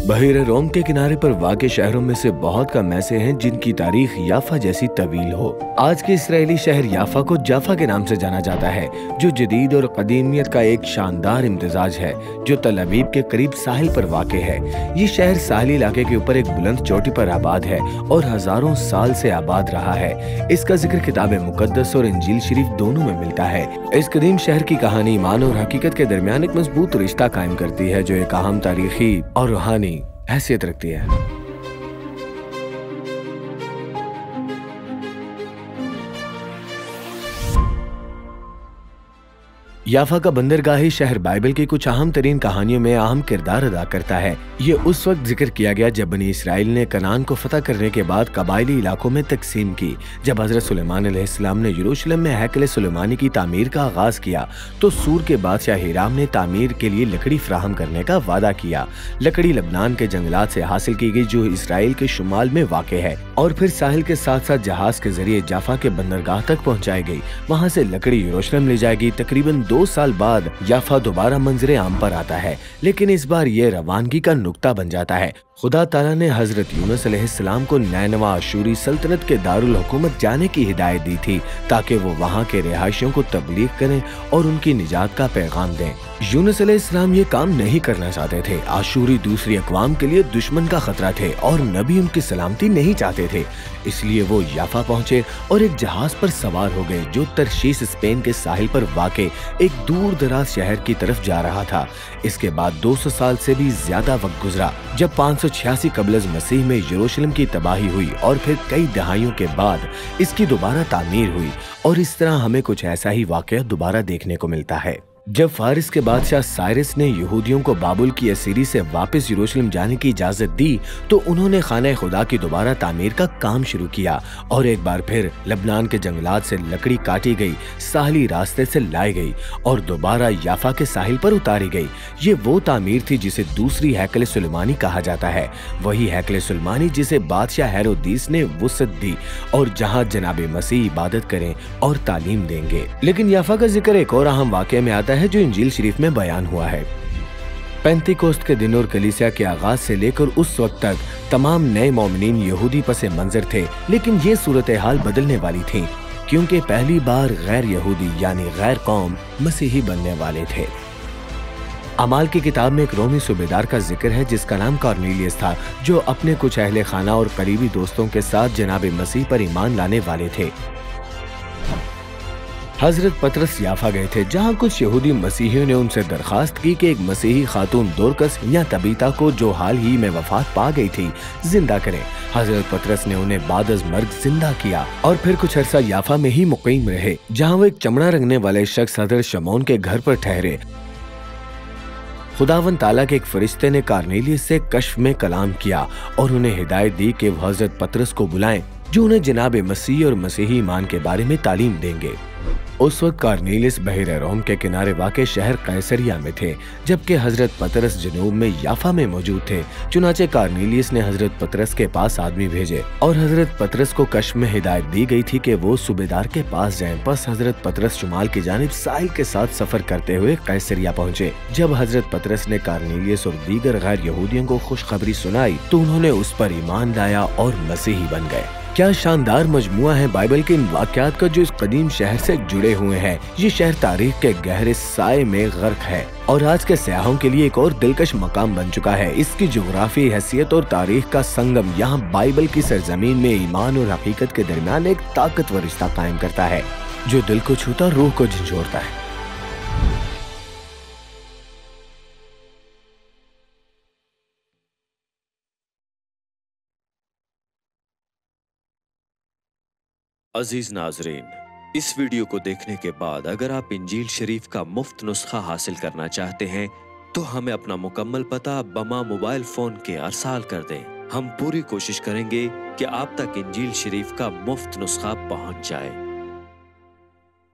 बहरे रोम के किनारे पर वाक़े शहरों में से बहुत कम ऐसे हैं जिनकी तारीख याफा जैसी तवील हो। आज के इसराइली शहर याफा को जाफा के नाम से जाना जाता है, जो जदीद और कदीमियत का एक शानदार इम्तिजाज है, जो तल अवीव के करीब साहिल पर वाक़े है। ये शहर साहिली इलाके के ऊपर एक बुलंद चोटी पर आबाद है और हजारों साल से आबाद रहा है। इसका जिक्र किताब मुकद्दस और इंजील शरीफ दोनों में मिलता है। इस कदीम शहर की कहानी ईमान और हकीकत के दरमियान एक मजबूत रिश्ता कायम करती है, जो एक अहम तारीखी और रूहानी हैसियत रखती है। याफा का बंदरगाही शहर बाइबल की कुछ अहम तरीन कहानियों में अहम किरदार अदा करता है। ये उस वक्त जिक्र किया गया जब बनी इसराइल ने कनान को फतह करने के बाद कबायली इलाकों में तकसीम की। जब हजरत सुलेमान अलैहिस्सलाम ने यरूशलेम में हैकल सुलेमानी की तामीर का आगाज किया तो सूर के बादशाह हिराम ने तामीर के लिए लकड़ी फराहम करने का वादा किया। लकड़ी लबनान के जंगलात से हासिल की गई, जो इसराइल के शुमाल में वाक़े है, और फिर साहिल के साथ साथ जहाज के जरिए जाफा के बंदरगाह तक पहुँचाई गई। वहाँ से लकड़ी यरूशलेम ले जाएगी। तकरीबन 2 साल बाद याफा दोबारा मंजरे आम पर आता है, लेकिन इस बार ये रवानगी का नुक्ता बन जाता है। खुदा ताला ने हजरत यूनुस अलैहिस्सलाम को नैनवा अशूरी सल्तनत के दारुल हुकूमत जाने की हिदायत दी थी, ताकि वो वहाँ के रिहायशियों को तबलीग करें और उनकी निजात का पैगाम दें। यूनुस अलैहिस्सलाम ये काम नहीं करना चाहते थे। आशूरी दूसरी अक़वाम के लिए दुश्मन का खतरा थे और नबी उनकी सलामती नहीं चाहते थे। इसलिए वो याफा पहुंचे और एक जहाज पर सवार हो गए, जो तरशीश स्पेन के साहिल पर वाक़े एक दूर दराज शहर की तरफ जा रहा था। इसके बाद 200 साल से भी ज्यादा वक्त गुजरा जब 586 कबल मसीह में यरूशलेम की तबाही हुई और फिर कई दहाइयों के बाद इसकी दोबारा तामीर हुई। और इस तरह हमें कुछ ऐसा ही वाक़या दोबारा देखने को मिलता है। जब फारिस के बादशाह साइरस ने यहूदियों को बाबुल की असीरी से वापस यरूशलेम जाने की इजाजत दी, तो उन्होंने खाने खुदा की दोबारा तामीर का काम शुरू किया और एक बार फिर लबनान के जंगलात से लकड़ी काटी गई, साहली रास्ते से लाई गई और दोबारा याफा के साहिल पर उतारी गई। ये वो तामीर थी जिसे दूसरी हैकल सुलेमानी कहा जाता है। वही हैकल सुलेमानी जिसे बादशाह हेरोदीस ने वुसअत दी और जहाँ जनाब मसीह इबादत करें और तालीम देंगे। लेकिन याफा का जिक्र एक और अहम वाक़े में आता है, जो इंजील शरीफ में बयान हुआ है। पेंतिकोस्त के दिन और कलीसिया के आगाज से लेकर उस वक्त तक तमाम नए मोमिनीन यहूदी पसे मंजर थे, लेकिन ये सूरत हाल बदलने वाली थी, क्योंकि पहली बार गैर यहूदी यानी गैर कौम मसीही बनने वाले थे। अमाल की किताब में एक रोमी सूबेदार का जिक्र है जिसका नाम कॉर्नेलियस था, जो अपने कुछ अहले खाना और करीबी दोस्तों के साथ जनाब मसीह पर ईमान लाने वाले थे। हजरत पतरस याफा गए थे, जहां कुछ यहूदी मसीहियों ने उनसे दरखास्त की कि एक मसीही खातून दोरकस या तबीता को, जो हाल ही में वफात पा गई थी, जिंदा करें। हजरत पतरस ने उन्हें बाद अज़ मर्ग जिंदा किया और फिर कुछ अरसा याफा में ही मुकीम रहे, जहां वो एक चमड़ा रंगने वाले शख्स हजरत शमौन के घर पर ठहरे। खुदावन ताला के एक फरिश्ते ने कॉर्नेलियस से कश्फ में कलाम किया और उन्हें हिदायत दी कि वो हजरत पतरस को बुलाएं, जो उन्हें जनाब मसीह और मसीही ईमान के बारे में तालीम देंगे। उस वक्त कॉर्नेलियस बहरे रोम के किनारे वाक़े शहर कैसरिया में थे, जबकि हजरत पतरस जनूब में याफा में मौजूद थे। चुनाचे कॉर्नेलियस ने हजरत पतरस के पास आदमी भेजे और हजरत पतरस को कश्फ में हिदायत दी गई थी कि वो सूबेदार के पास जाएं। बस हजरत पतरस शुमाल की जानिब साहिल के साथ सफर करते हुए कैसरिया पहुंचे। जब हजरत पतरस ने कॉर्नेलियस और दीगर गैर यहूदियों को खुशखबरी सुनाई तो उन्होंने उस पर ईमान लाया और मसीही बन गए। क्या शानदार मजमुआ है बाइबल के इन वाक़यात का, जो इस कदीम शहर से जुड़े हुए हैं। ये शहर तारीख के गहरे साए में गर्क है और आज के सयाहों के लिए एक और दिलकश मकाम बन चुका है। इसकी जोग्राफी हैसियत और तारीख का संगम यहाँ बाइबल की सरजमीन में ईमान और हकीकत के दरमियान एक ताकतवर रिश्ता कायम करता है, जो दिल को छूता, रूह को झंझोड़ता है। अजीज नाजरीन, इस वीडियो को देखने के बाद अगर आप इंजील शरीफ का मुफ्त नुस्खा हासिल करना चाहते हैं तो हमें अपना मुकम्मल पता बमा मोबाइल फोन के अरसाल कर दें। हम पूरी कोशिश करेंगे कि आप तक इंजील शरीफ का मुफ्त नुस्खा पहुंच जाए।